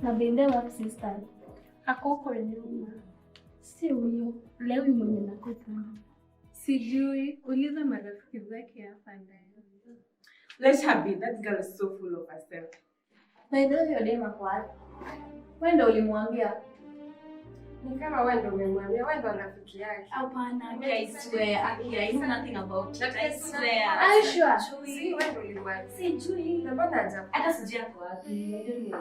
Na bende wa sister. Akoko nyuma. Si huyo. Leo mwenye nakupa. Sijui, uliza marafiki zake hapa ndani. Let her be. That girl is so full of herself. Na ndio hiyo dema kwa. Wewe ndio ulimwambia. Ni kama wewe ndio umemwambia, wewe ndio rafiki yake. Hapana. I swear, I know nothing about it. I swear. Are you sure? Si wewe ndio ulimwambia. Sijui. Na mbona haja? Hata sijui hapo wapi.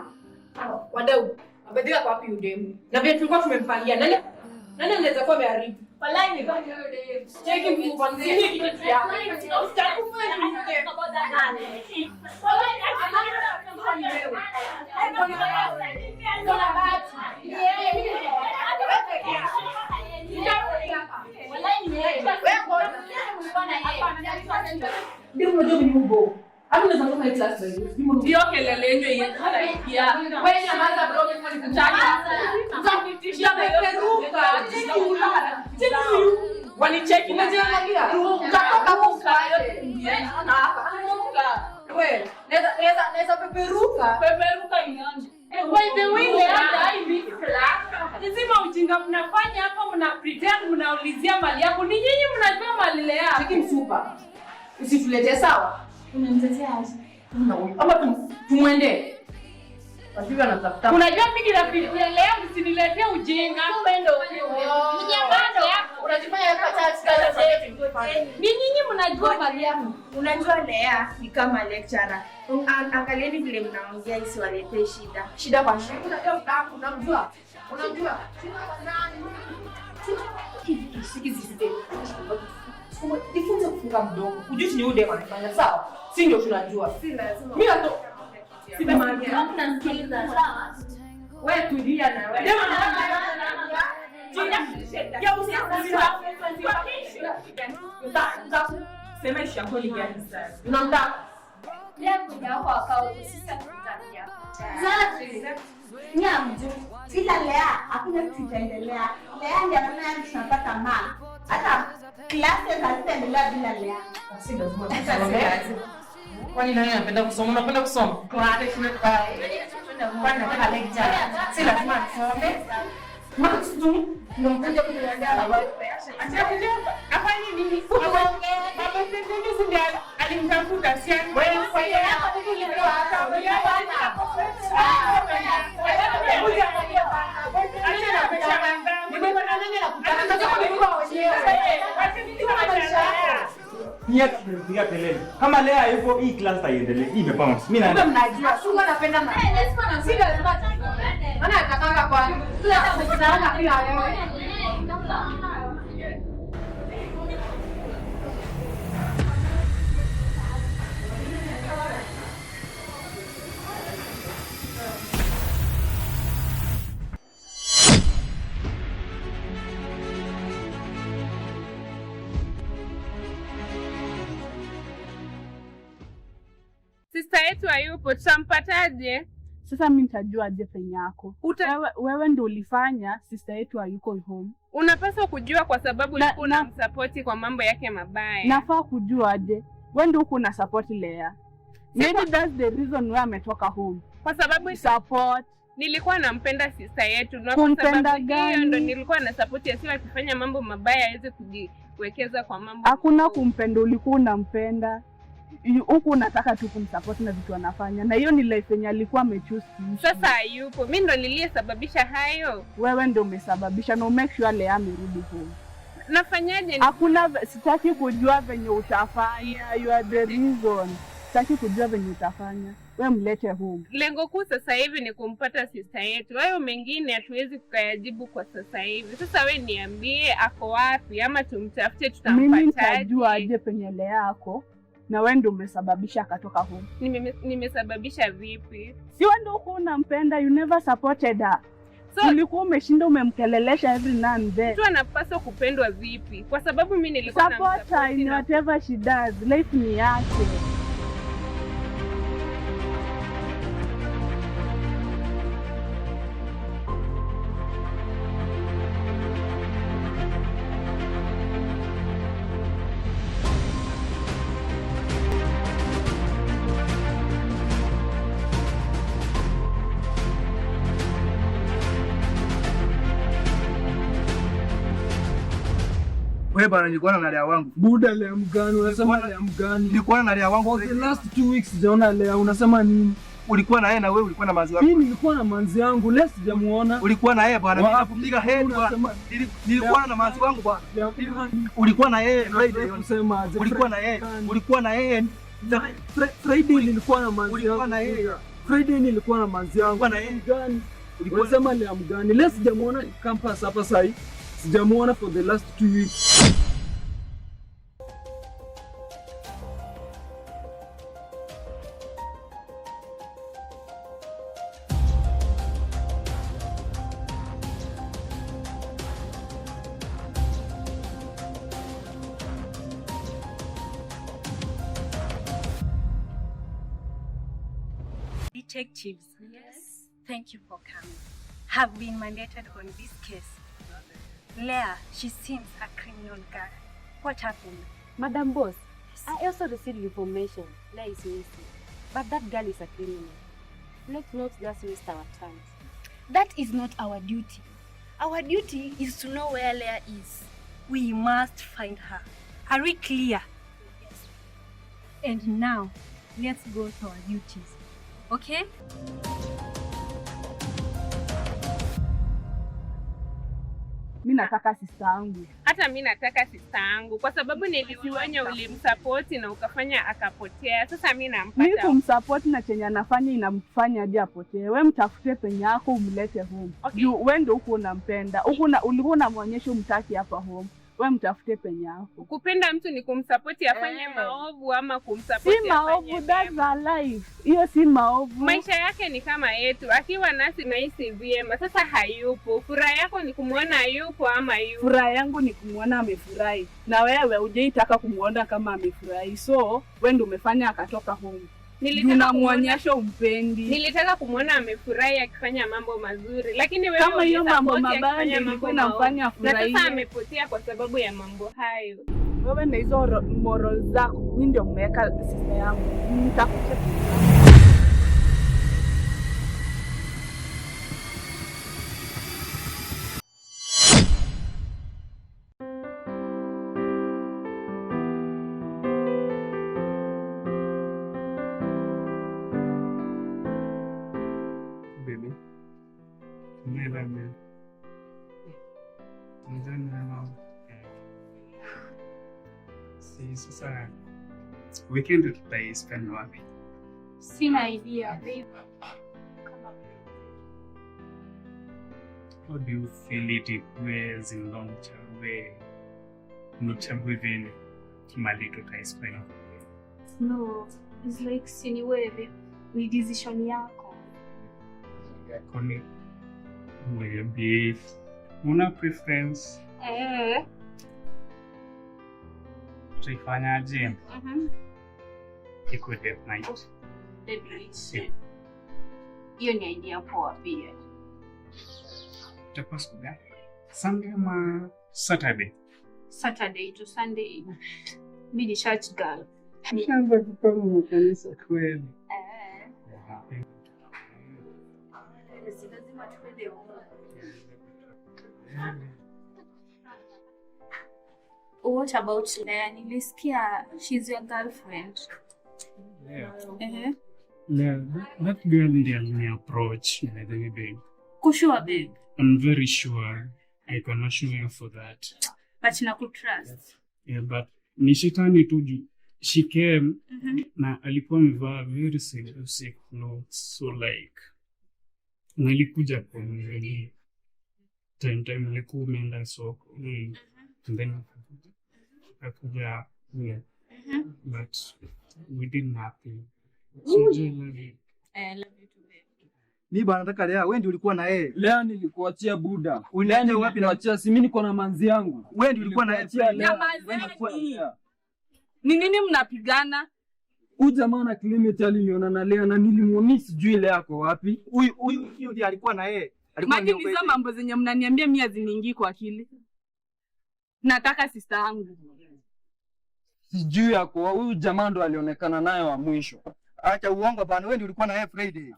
Wadau, abadilika kwa wapi udemu? Na vile tulikuwa tumempangia. Nani anaweza kuwa ameharibu? Walai ni kwa hiyo dem. Cheki mkuanzia kitu yako. Ndio kelele yenyewe inaingia. Wewe nyamaza bro, mimi nitakutishia peperuka. Wanicheki na jiangalia. Utatoka huko yote. Wewe, naweza peperuka. Peperuka inanje. By the way, hata hivi lazima ujinga mnafanya hapa, mna pretend mnaulizia mali yako. Ni nyinyi mnajua mali yako. Cheki msupa. Usituletee sawa. Unamtetea aje? Ama tumwende. Wajua anatafuta. Unajua mimi rafiki ya leo msiniletee ujinga. Mwendo wewe. Mnyambando yako. Unajifanya hapa tatu ni nyinyi mnajua mali yako. Unajua Lea ni kama lecturer. Angalieni vile mnaongea isiwaletee shida. Shida kwa nini? Unamjua? Unamjua? Shida kwa nani? Sikizizite. Jifunze kufunga mdomo. Ujuzi ni ude wanafanya sawa. Si ndio tunajua. Si lazima. Mimi ndo Simamia. Tunasikiliza sawa. Wewe tulia na wewe. Sema ishi yako ni gani sasa? Unamtaka? Leo kuja kwa akao sisi tutakutania. Zati. Nyamju. Bila Lea hakuna kitu kitaendelea. Lea ndiye anafanya tunapata mali. Hata klasi hazitaendelea bila Lea. Si lazima tusome. Kwani nani anapenda kusoma? Unapenda kusoma? Tuanze shule kwa. Kwani nataka lecture. Si lazima tusome. Max tu ndio mkuja kuniandaa habari. Acha kuja. Afanye nini? Baba sisi ndio alimtafuta si wewe kwa hiyo hapa nilikuwa hapa. Nia tumepiga kelele. Kama Lea yuko hii class haiendelee. Hii imepounce. Mimi na mnajua sio napenda mimi. Si lazima. Maana atakanga kwa. Kila mtu pia wewe. Sister yetu hayupo, tutampataje? Sasa mimi nitajua aje penye yako. Wewe ndio ulifanya sister yetu hayuko home. Unapaswa kujua kwa sababu ulikuwa unamsupport kwa mambo yake mabaya. Nafaa kujua aje? Wewe ndio uko na support Lea. Maybe that's the reason wewe ametoka home. Kwa sababu support. Nilikuwa nampenda sister yetu na kwa sababu hiyo ndio nilikuwa na support asiwe akifanya mambo mabaya aweze kujiwekeza kwa mambo. Hakuna kumpenda, ulikuwa unampenda. Huku unataka tu kumsupport na vitu anafanya. Na hiyo ni life yenye alikuwa amechoose. Sasa hayupo. Mimi ndo niliyesababisha hayo. Wewe ndio umesababisha na make sure Lea amerudi home. Nafanyaje? Hakuna, sitaki kujua venye utafanya. You are the reason. Sitaki kujua venye utafanya. Wewe mlete home. Lengo kuu sasa hivi ni kumpata sister yetu. Hayo mengine hatuwezi kukayajibu kwa sasa hivi. Sasa wewe niambie ako wapi ama tumtafute tutampataje? Mimi nitajua aje penye Lea yako. Na wewe ndio umesababisha akatoka home. Nimesababisha vipi? Si wewe ndio unampenda, you never supported her. So ulikuwa umeshinda umemkelelesha every now and then. Mtu anapaswa kupendwa vipi? Kwa sababu mimi nilikuwa na support her in whatever she does. Life ni yake. Wewe bana nilikuwa na Lea wangu. Buda Lea mgani? Unasema Lea mgani? Nilikuwa na Lea wangu. For the last 2 weeks sijaona Lea. Unasema nini? Ulikuwa na yeye na wewe ulikuwa na manzi wako. Mimi nilikuwa na manzi yangu, leo sijamuona. Ulikuwa na yeye bwana, mimi nakupiga head bwana. Nilikuwa na manzi wangu bwana. Ulikuwa na yeye Friday unasema aje? Ulikuwa na yeye. Ulikuwa na yeye. Friday nilikuwa na manzi yangu. Ulikuwa na yeye. Friday nilikuwa na manzi yangu. Ulikuwa na yeye gani? Unasema Lea mgani? Leo sijamuona campus hapa sasa. Sijamuona for the last 2 weeks. Detectives, yes, thank you for coming. Have been mandated on this case. Lea, she seems a criminal girl. What happened? Madam Boss, I also received information. Lea is missing, but that girl is a criminal. Let's not just waste our time. That is not our duty. Our duty is to know where Lea is. We must find her. Are we clear? Yes. And now, let's go to our duties. Okay? Mimi nataka sister yangu. Hata mimi nataka sister yangu kwa sababu nilifanya ulimsupport na ukafanya akapotea. Sasa mimi nampata. Mimi kumsupport na chenye anafanya inamfanya hadi apotee. Wewe mtafute penye yako umlete home. Okay. Wewe ndio uko unampenda. Ulikuwa unamwonyesha umtaki hapa home. Wewe mtafute penye yako. Kupenda mtu ni kumsupport afanye maovu ama kumsupport si maovu, that's a life. Hiyo si maovu. Maisha yake ni kama yetu. Akiwa nasi nahisi vyema. Sasa hayupo. Furaha yako ni kumuona yupo ama yupo? Furaha yangu ni kumuona amefurahi. Na wewe hujaitaka kumuona kama amefurahi. So, wewe ndio umefanya akatoka home. Unamwonyesha umpendi. Nilitaka kumuona amefurahi akifanya mambo mazuri. Lakini wewe kama hiyo mambo mabaya ilikuwa inamfanya afurahi. Na sasa amepotea kwa sababu ya mambo hayo. Wewe na hizo moral zako, mimi ndio mmeweka sister yangu. Nitakucheka. Sasa weekend tutaispend wapi? Sina idea, babe. How do you feel it wears in long term way? Not within Kimali tutaispend. No, it's like sini wewe. Ni decision yako. Yako ni wewe. Una preference? Tutaifanyaje? Iko date night. Hiyo ni idea poa pia. Tutakuwa siku gani? Sunday ama Saturday? Saturday to Sunday. Mimi ni church girl. Nishaanza kupanga kanisa kweli. Lazima tuende huko. What about Lea? Nilisikia she's your girlfriend. Yeah. Yeah, that girl ndiye approach na babe. Kushua babe. I'm very sure I can assure you for that. But na kutrust. Yeah, but ni shetani tu juu. She came na alikuwa amevaa very seductive clothes, so like nilikuja kwa mwenye time nilikuwa umeenda soko and then akakuja but we did nothing. So love you. Love you too babe. Mimi bwana nataka Lea, wewe ndio ulikuwa na yeye. Lea nilikuachia Buda. Ulienda wapi na kuachia? Si mimi niko na manzi yangu. Wewe ndio ulikuwa na yeye. Ni nini mnapigana? Huyu jamaa na Clement aliniona na Lea na nilimwona sijui Lea yako wapi. Huyu ndiye alikuwa na yeye. Alikuwa ni hizo mambo zenye mnaniambia mimi haziniingii kwa akili. Nataka sister yangu. Sijui yako, huyu jamaa ndo alionekana naye wa mwisho. Acha uongo bana, wewe ndio ulikuwa na yeye Friday.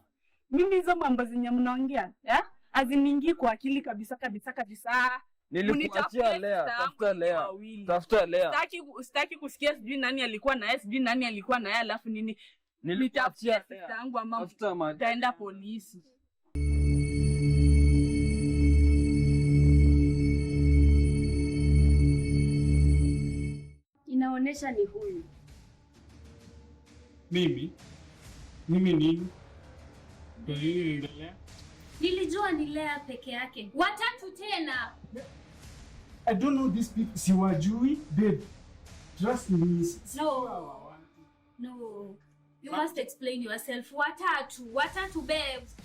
Mimi hizo mambo zenye mnaongea, haziniingii kwa akili kabisa. Nilikuachia Lea, tafuta Lea. Tafuta Lea. Sitaki kusikia sijui nani alikuwa na yeye, sijui nani alikuwa na yeye alafu nini. Nilitafutia sister yangu ama taenda polisi. Inaonesha ni huyu. Mimi nini? Ndio endelea. Nilijua ni Lea peke yake. Watatu tena. I don't know these people. Siwajui, babe. Trust me. No. You must explain yourself. Watatu babes.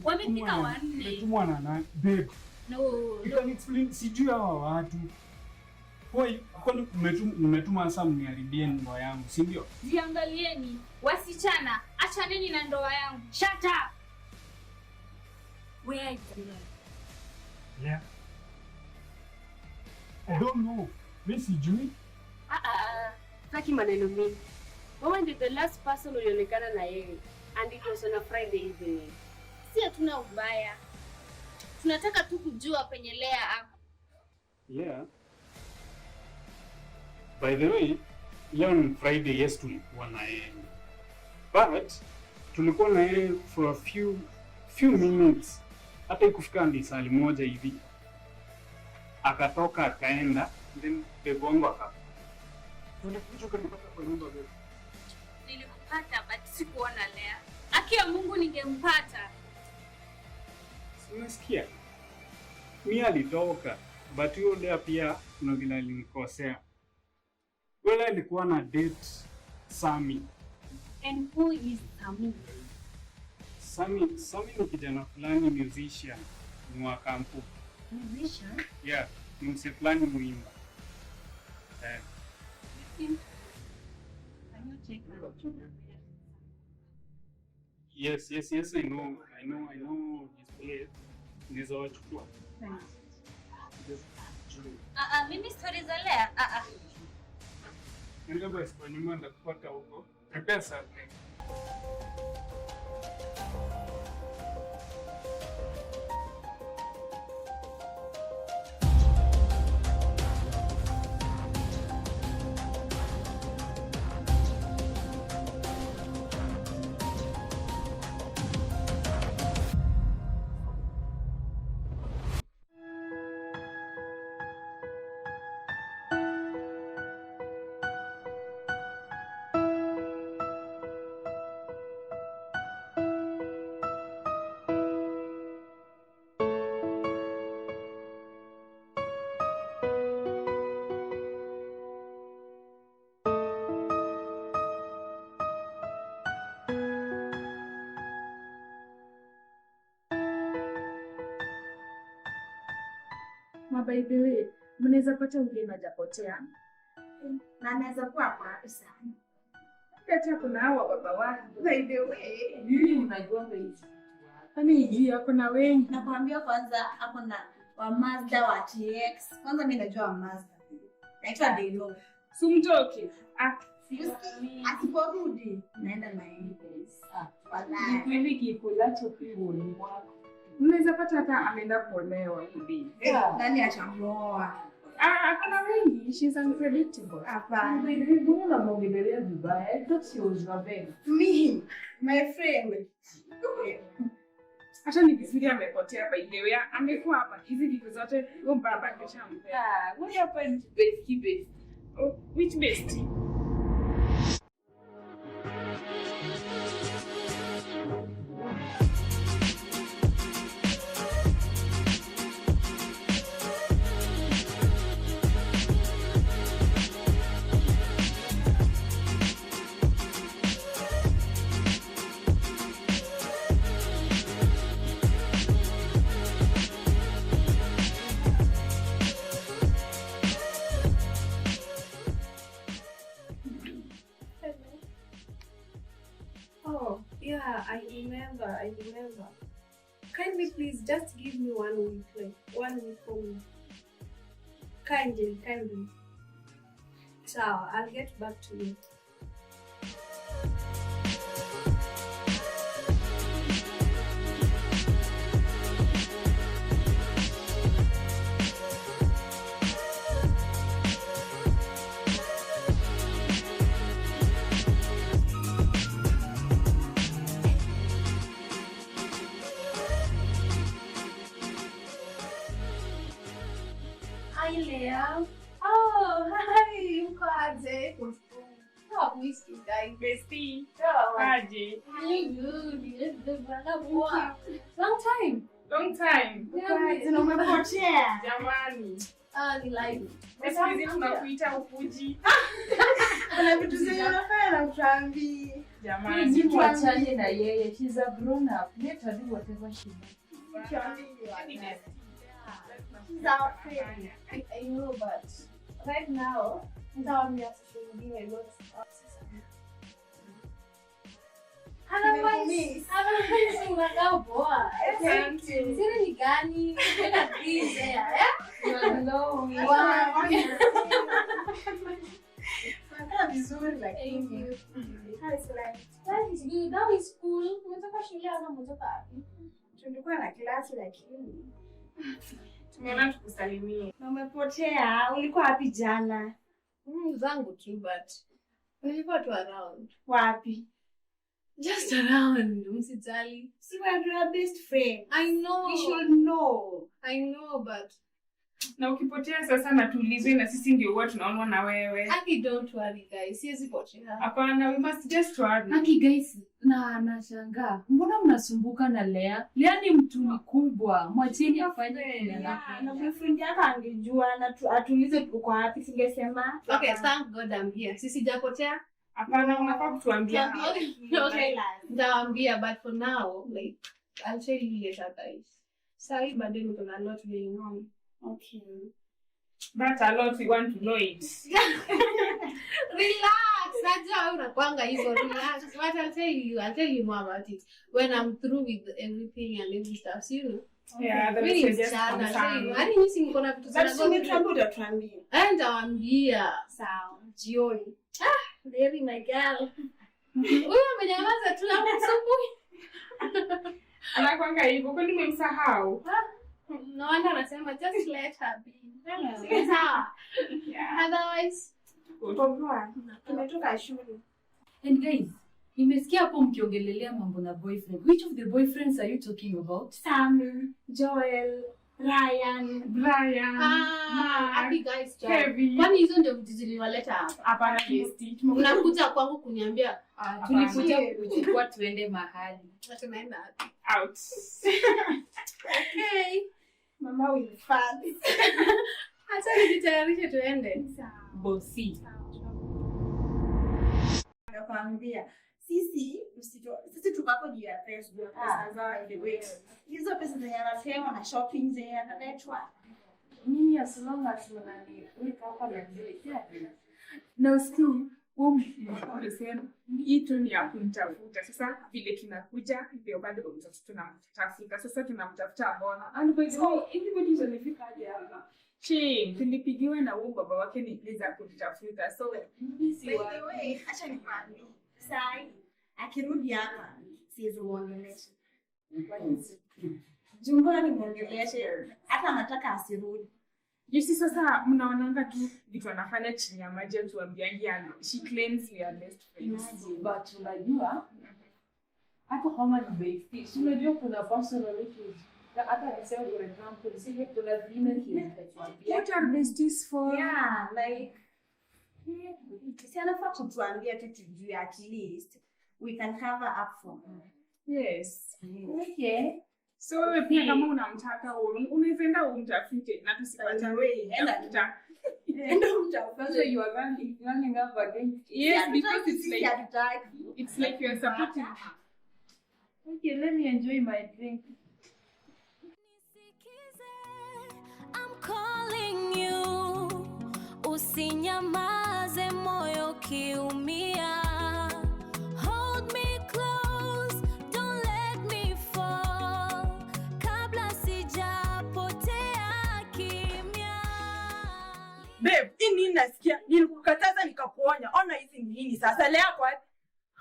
Wamepika wanne. Umetumwa na nani? Babe. No. You can explain. Sijui hawa watu. Kwani umetuma sasa mniharibie ndoa yangu, si ndio? Jiangalieni. Wasichana, achaneni na ndoa yangu. Shut up. Where is Lea? Yeah. I don't know. Mimi sijui. Saki maneno mingi. Wewe ndio the last person ulionekana na yeye and it was on a Friday evening. Si hatuna ubaya. Tunataka tu kujua penye Lea ako. Yeah. By the way, leo ni Friday, yes tulikuwa na yeye. But tulikuwa na yeye for a few minutes. Hata ikufika ni saa moja hivi. Akatoka akaenda, then bebongo aka. Tulikuja kunipata kwa nyumba wewe. Nilikupata but sikuona Lea. Akia Mungu ningempata. Unasikia? Mimi alitoka, but yule Lea pia kuna vile alinikosea. Wala alikuwa na date Sami. And who is Sami? Sami ni kijana fulani musician wa kampu. Musician? Yeah, ni msee fulani muimba. Yes, I know his place. Ndizo wachukua. Mimi story za Lea. Ndio basi kwa nyuma ndakupata huko. Prepare something. By the way, mnaweza pata ugeni hajapotea. Na anaweza kuwa hapo sana. Hata kuna hawa baba wangu. By the way, Mimi unajua hivi. Kani hiji yako na wengi. Nakwambia kwanza hapo na wa Mazda wa TX. Kwanza mimi najua wa Mazda. Naitwa Delo. Sumtoke. Asiporudi naenda na yeye. Wallahi. Ni kweli kikulacho pigo ni wako. Mnaweza pata hata ameenda kuolewa hivi. Nani atamwoa? Kuna wengi, she's unpredictable. Hapana. Mbona mnaongelea vibaya? Ndio sio jwabe. Me, my friend. Hata nikisikia amepotea by the way, amekuwa hapa. Hizi vitu zote huyo baba keshampa. What happened to bestie? Oh, which bestie? Yeah, I remember. Kindly please just give me 1 week, like 1 week for me. Kindly. So I'll get back to you. Hi, Leah. Oh, hi. Uko aje? Oh, miss you guys. Bestie. Oh, Aje. really good. Yes, the brother. Long time. Long time. Umepotea. Jamani. Ni live. Siku hizi tunakuita ukuji. Kuna vitu zenye unafanya na utuambii. Jamani. Tuachane na yeye. She's a grown up. Let her do whatever she wants. She's our friend. I know, but right now, I'm doing a lot of otherwise, unakaa poa. Thank you. Siri ni gani? Tena green there, You are glowing. Unakaa vizuri Thank lakini. you. How is life? That is good. That is cool. Umetoka shule ama umetoka wapi? Tulikuwa na klasi lakini. Tumeona tukusalimie. Na umepotea. Ulikuwa wapi jana? Zangu tu, but nilikuwa tu around. Wapi? Just around. Msijali. See, we are your best friend. I know. We should know. I know, but Na ukipotea sasa na tuulizwe na sisi ndio huwa tunaonwa na wewe. Aki, don't worry guys. Siwezi potea. Hapana, we must just worry. Aki guys, na nashangaa. Mbona mnasumbuka na Lea? Lea ni mtu mkubwa. Mwacheni afanye kile anafanya. Na boyfriend yako angejua na atulize uko wapi singesema. Okay, thank God I'm here. Sisi japotea? Hapana, unafaa kutuambia. Okay. Nitawaambia, but for now, like, I'll tell you later guys. Sorry, but then we're a lot going on. Okay. But a lot we want to know it. Relax. Najua unakwanga hivyo, relax. But I'll tell you more about it when I'm through with everything and every stuff. So, you know. Yeah, the Really messages mchana, come sana. hadi mimi si niko na vitu Sasa tumetuambia utatuambia. Nitawaambia. Sawa. Jioni. Baby, my girl. Wewe amenyamaza tu hapo asubuhi. Anakwanga hivyo, kwani nimemsahau? No wonder anasema just let her be. Sawa. Otherwise, tumetoka shule. And guys, nimesikia hapo mkiongelelea mambo na boyfriend. Which of the boyfriends are you talking about? Sam, Joel, Ryan, Brian, happy guys, Kevin. kwani hizo ndio vitu ziliwaleta hapa? Hapana, bestie. Mnakuja kwangu kuniambia Tulikuja kuchukua tuende mahali. tunaenda Out. okay. Mama will fun. Acha nijitayarishe tuende. Bosi. Nakwambia sisi tukako juu ya pesa za the way. Hizo pesa zenye anasema na shopping zenye analetwa. Mimi as long as unaniweka hapa na nile. Na usiku Unasema hii tu ni ya kumtafuta. Sasa vile tunakuja ndio bado tunamtafuta. Sasa tunamtafuta mbona? And by the way, everybody alifika hadi hapa. Tulipigiwa na huyu baba wake ni liza kutafuta. So By the way, acha nikwambie. Sai akirudi hapa siwezi muongelesha. Jumba ni muongelesha hata anataka asirudi. Yesi sasa mnaonanga tu vitu anafanya chini ya maji tuambiangi she claims we are best friends. But unajua hata kama ni bestie, unajua kuna personal issues. Hata niseme for example, sisi kuna zingine kinatuambia. What are besties for? Yeah, like si anafaa kutuambia tu tujue at least we can cover up for her. Yes. Okay. So wewe pia kama unamtaka unaenda umtafute na tusipatane. Enda umtafute. You are running up against. Yes, because it's like you are supporting. Okay, let me enjoy my drink. I'm calling you. Usinyamaze moyo kiumia. Hold me close, don't let me fall. Kabla sijapotea kimya. Babe, nini nasikia? Nilikukataza nikakuonya. Ona hizi nini sasa leo kwa?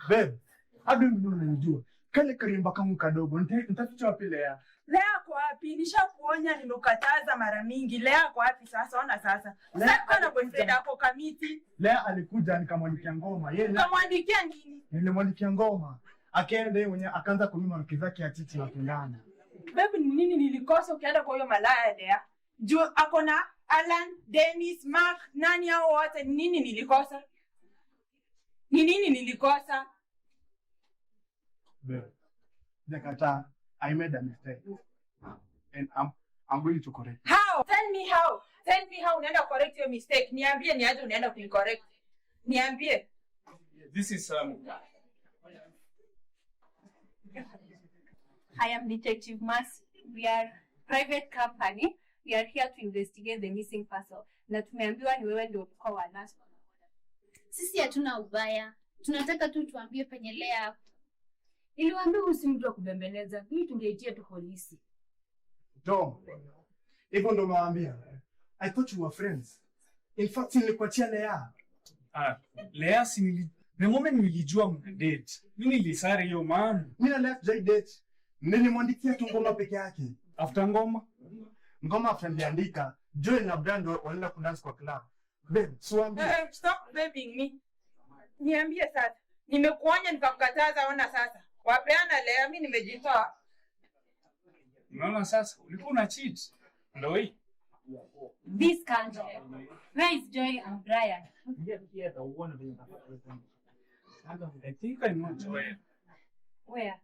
Babe, hadi mimi unanijua. Kale karimba kangu kadogo, nitaficha wapi Lea? Lea kwa wapi? Nishakuonya nimekataza mara mingi. Lea kwa wapi sasa? Ona sasa. Sasa kana boyfriend yako kamiti. Lea alikuja nikamwandikia ngoma. Yeye Kamwandikia nini? nilimwandikia ngoma. Akaenda yeye mwenyewe akaanza kunyima mke zake ya titi na kulana. Babe, ni nini nilikosa ukienda kwa hiyo malaya Lea? Juu akona Alan, Dennis, Mark, nani hao wote? Nini nilikosa? Ni nini nilikosa? Jakata, I made a mistake. And I'm going to correct it. How? Tell me how. Tell me how unaenda correct your mistake. Niambie ni aje unaenda kuicorrect. Niambie. This is I am Detective Mercy. We are private company. We are here to investigate the missing person. Na tumeambiwa ni wewe ndio uko wa nasi. Sisi hatuna ubaya. Tunataka tu tuambie penye Lea. Niliwaambia usimtu kubembeleza. Hii tungeitia tu polisi. Tom, hivyo ndo nawaambia. I thought you were friends. In fact, nilikuachia Lea. Lea si the moment nilijua mna date. Mimi nilisare hiyo man. Mimi na Lea tujai date. Nilimwandikia tu ngoma peke yake. After ngoma? Ngoma after niliandika. Joy na Brando wanaenda kudance kwa club. Babe, swambi. Stop babying me. Niambie sasa. Nimekuonya nikakukataza, ona sasa. Wapeana Lea, mimi nimejitoa. Unaona sasa ulikuwa una cheat. Ndio hii. This country. Where is Joy and Brian? I think I know Joy. Where?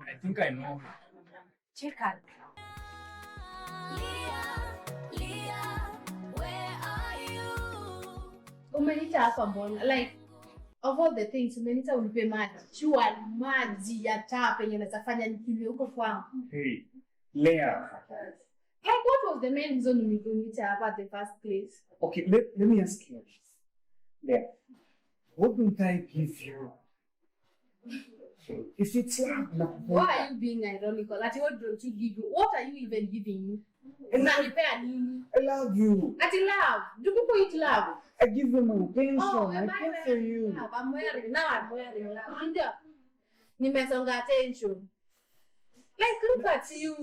I think I know. Check out. Umenita hapa mbona? Like, of all the things, umenita unipe maji. Chua maji ya taa penye natafanya nikiwe huko kwangu. Hey, Lea. Like, what was the main reason umenita hapa at the first place? Okay, let me ask you. Lea, what don't I give you? If it's love, why are you being ironical? Ati, what don't you give you? What are you even giving me? I love you. Ati love. Do people eat love? I give you my attention. Oh, I care for you. Love? I'm wearing love. Nimesonga attention. Like, look at you.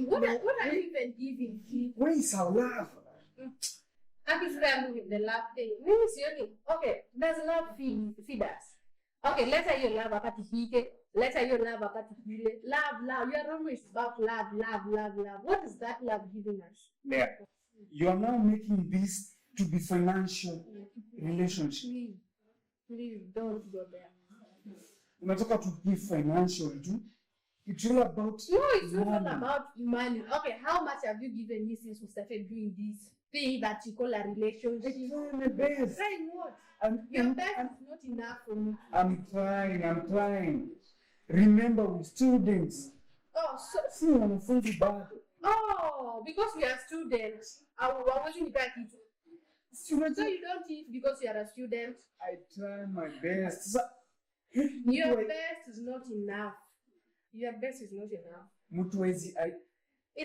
What are you even giving me? Where is our love? I'm just with the love thing. Maybe seriously. Okay, there's love feed us. Okay, let's say you love wakati hike. Let's say you love wakati hile. Love. You are always about love. What is that love giving us? Lea, you are now making this to be financial relationship. Please don't go there. Unataka to be financial too? It's all about No, it's not about money. Okay, how much have you given me since we started doing this thing that you call a relationship? I'm the best. Trying what? Your best is not enough for me. I'm trying. Remember, we're students. Oh, See, wanafunzi bado. Oh, because we are students. I wasn't back it. So you don't eat because you are a student? I try my best. Your best is not enough. In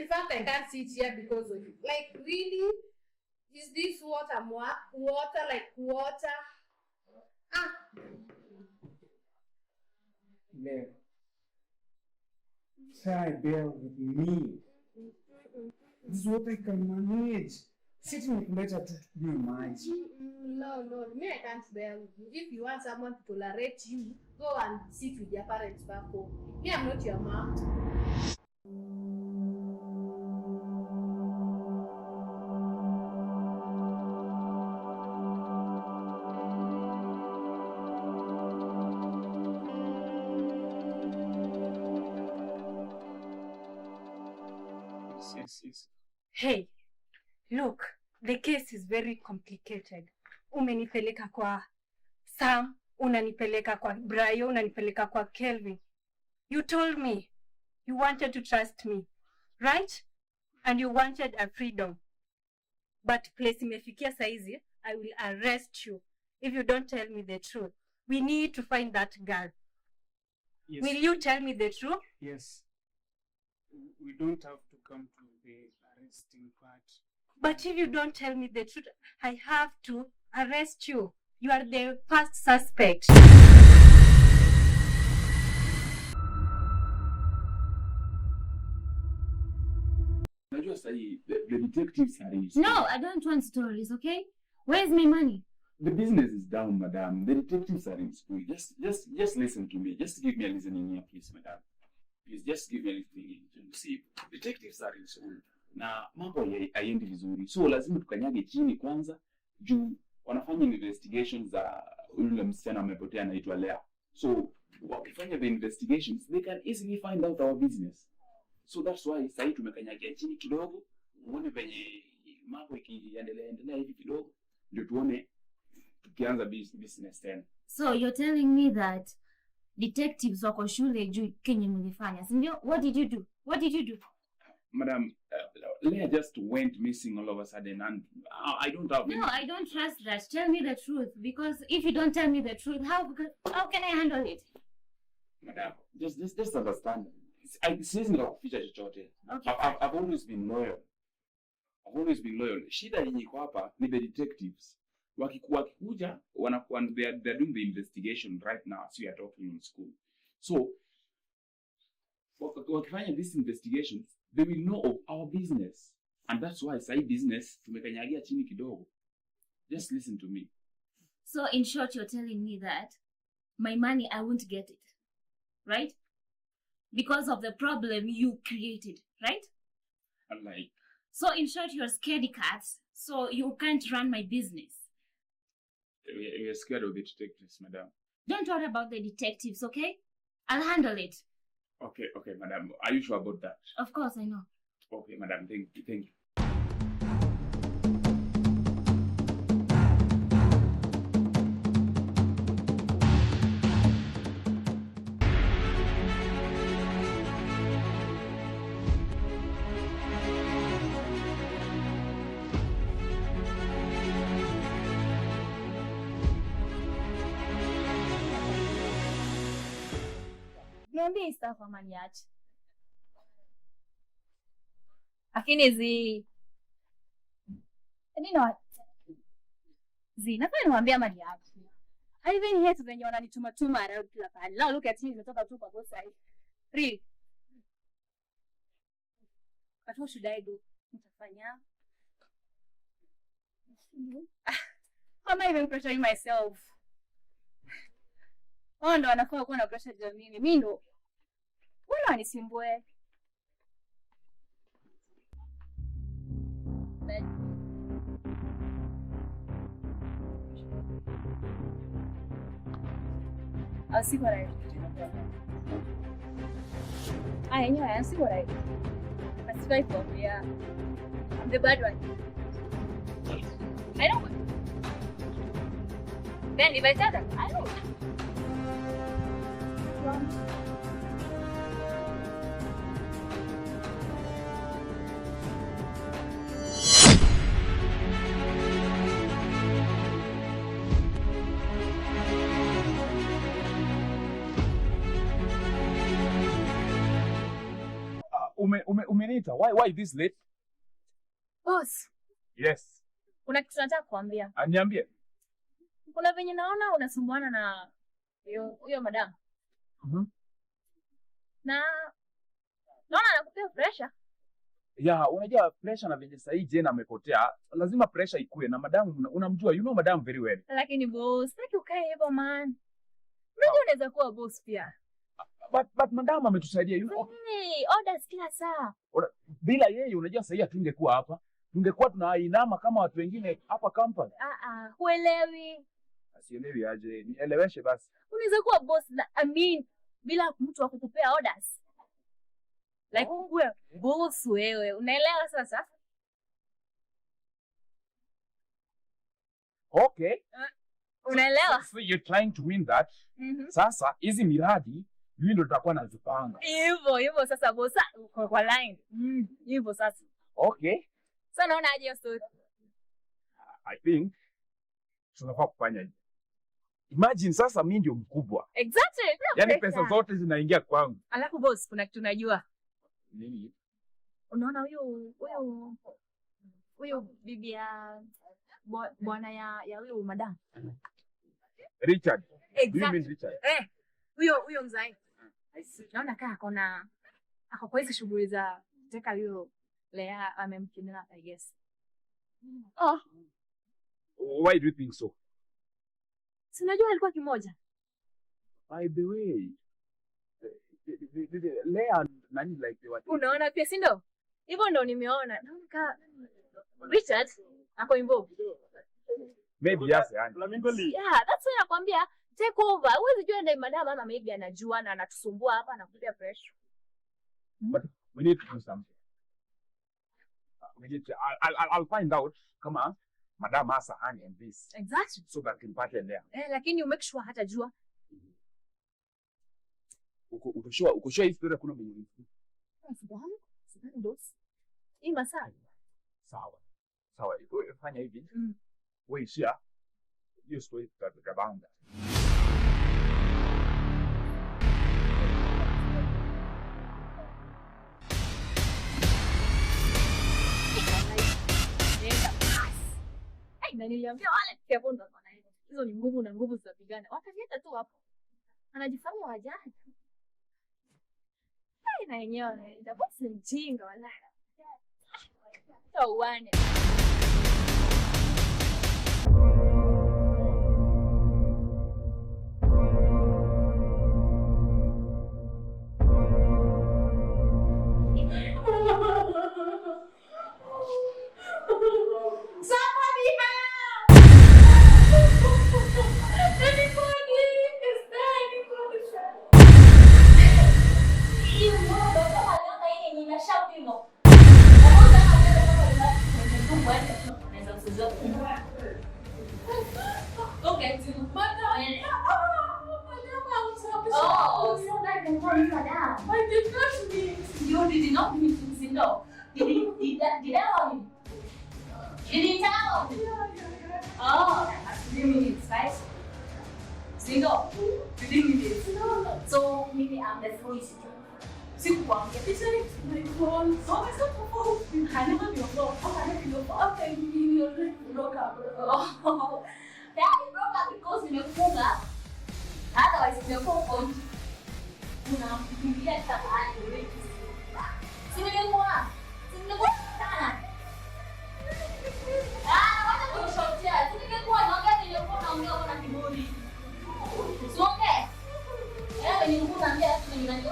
fact, I can't sit here because of you. Like, really? Is this water like water? Lea, try bear with me. This is what I can manage. Sitting with better to be mine. No, me I can't bear with you. If you want someone to tolerate you, go and sit with your parents back home. Me, I'm not your mom. Yes. Hey, look, the case is very complicated. Umenipeleka kwa Sam, unanipeleka kwa Brian, unanipeleka kwa Kelvin. You told me you wanted to trust me, right? And you wanted a freedom. But place imefikia saizi, I will arrest you if you don't tell me the truth. We need to find that girl. Yes. Will you tell me the truth? Yes. We don't have to come to the arresting part. But if you don't tell me the truth, I have to arrest you. You are the first suspect. The detectives are in. No, I don't want stories, okay? Where's my money? The business is down, madam. The detectives are in school. Just listen to me. Just give me a listening ear, please, madam. Please, just give me a listening ear. See, detectives are in school. na mambo haiendi vizuri, so lazima tukanyage chini kwanza juu wanafanya investigations za yule msichana amepotea anaitwa Lea. So wakifanya the investigations they can easily find out our business. So that's why sasa tumekanyagia chini kidogo, muone venye mambo ikiendelea hivi kidogo ndio tuone tukianza business tena. So you're telling me that detectives wako shule juu kenye mlifanya, si ndio? What did you do? Madam, Lea just went missing all of a sudden and I don't have No, I don't trust that. Tell me the truth, because if you don't tell me the truth, how can I handle it? Madam, just understand. Siwezi nikakuficha chochote. Okay. I've always been loyal. Shida yenye iko hapa ni the detectives. Wakikuja wanakuwa they're doing the investigation right now as we are talking in school. So wakifanya these investigations they will know of our business, and that's why say business tumekanyagia chini kidogo. Just listen to me. So in short, you're telling me that my money, I won't get it, right? Because of the problem you created, right? Like, so in short, you're scaredy cats, so you can't run my business. We're scared of the detectives, madam. Don't worry about the detectives, okay? I'll handle it. Okay, madam. Are you sure about that? Of course, I know. Okay, madam. Thank you. Niambie staff ama niache. Lakini nafaa niwaambie ama niache. I even hate venye wananituma around kila pale. Now look at me, nimetoka tu kwa boss side. Really? But what should I do? Nitafanya? How am I even pressuring myself? Ndo anafaa kuwa na pressure juu mimi. Mimi ndo mbona anisimbue? I'll see what I do. Anyway, I'll see what I do. That's right for me, yeah. I'm the bad one. I know. Then if I tell them, I know. Umeniita? Why this late? Boss, Yes. kuna kitu nataka kuambia. Niambie. Kuna venye naona unasumbuana na huyo madam. Na naona anakupea pressure. Yeah, unajua pressure na venye sahi Jane amepotea, lazima pressure ikue na madam unamjua, you know madam very well. Lakini boss, sitaki ukae hivyo man. Mimi unaweza kuwa boss pia. But madam ametusaidia, you know. Hey, orders kila saa. Bila yeye unajua sahi hatungekuwa hapa. Tungekuwa tunainama kama watu wengine hapa campus. Huelewi. Asielewi aje, nieleweshe basi. Unaweza kuwa boss bila mtu wa kukupea orders. Like wewe boss wewe, unaelewa sasa? Okay. Unaelewa? So you're trying to win that. Sasa hizi miradi mimi ndo tutakuwa nazipanga. Hivyo sasa boss kwa line. Hivyo sasa. Okay. So naona aje hiyo story. I think tunafaa kufanya hivi. Imagine sasa mimi ndio mkubwa. Exactly. Yaani pesa zote zinaingia kwangu. Alafu boss, kuna kitu najua. Nini? Unaona huyo bibi ya bwana ya huyo madam. Richard. Exactly. Richard. Huyo mzai. Naona kama ako kwa hizo shughuli za kuteka huyo Lea amemkimbilia, I guess. Why do you think so? Sinajua alikuwa kimoja. By the way, Lea nani like they were. Unaona pia si ndo? Hivyo ndo nimeona. Naona Richard ako involved. Maybe yes, yani. Yeah, that's why nakwambia take over. Huwezi jua ndio madam ama maybe anajua na anatusumbua hapa na kupia pressure. But we need to do something. I'll find out kama madam has a hand in this. Exactly. So that can partner there. Lakini you make sure hatajua. Uko sure hii story kuna mwenye. Sidhani ndos. Hii masaa. Sawa. Fanya hivi. Wewe share hiyo story tutakabanga. Na niliambia wale kiaponda bwana hizo ni nguvu na nguvu za pigana. Wakaleta tu hapo. Anajifanya wajanja. Na yenyewe ndio bosi mjinga wala. Tauane. You did not meet Sindo. Did I? Did he tell? Oh, that's 3 minutes, guys. Sindo, you didn't meet it. So maybe I'm the voice. Sikukwambia. It's my phone. Oh, it's not your phone. I never be your phone. I never be your phone. Okay, you already broke up. Oh. Daddy broke up because nimefunga. Otherwise, nimekuwa unamkimbia tabani wewe. Simekuwa sana. Wacha kushotia. Simekuwa naongea nilikuwa naongea na kiburi. Songe. Nilikuwa naambia tu ni nani.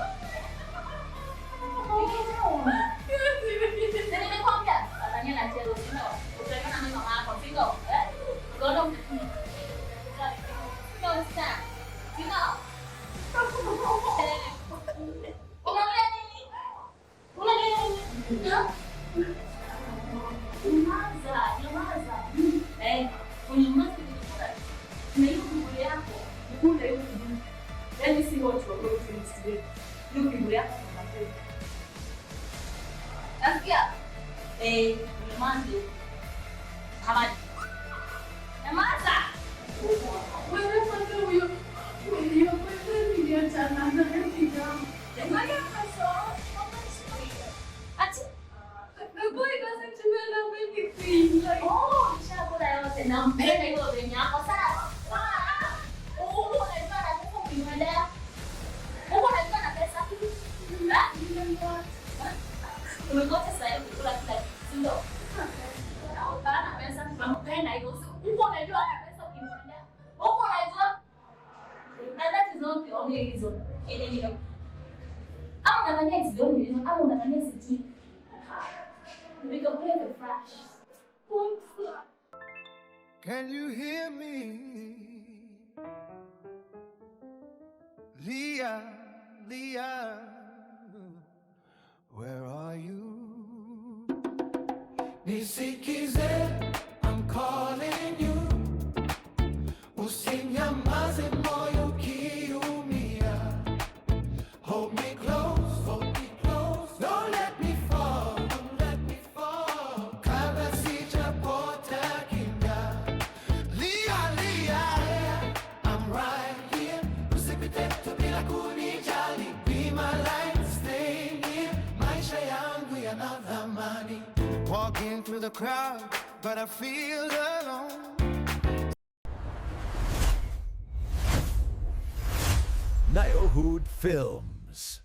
Nimekwambia anania na chelo sio. Utaona mimi mama yako sio? Godo. Sio sana. Sio. Can you hear me? Leah, Leah, where are you? Nisikize, I'm calling you. Usinyamaze moyo ukiumia. Hold me close, hold me close. Don't let me fall, don't let me fall. Kabla sijapota kinga. Leah, Leah, I'm right here. Usipite tu bila kunijali. Be my light, stay here. Maisha yangu yana thamani. Walking through the crowd, but I feel alone. Nilehood Films.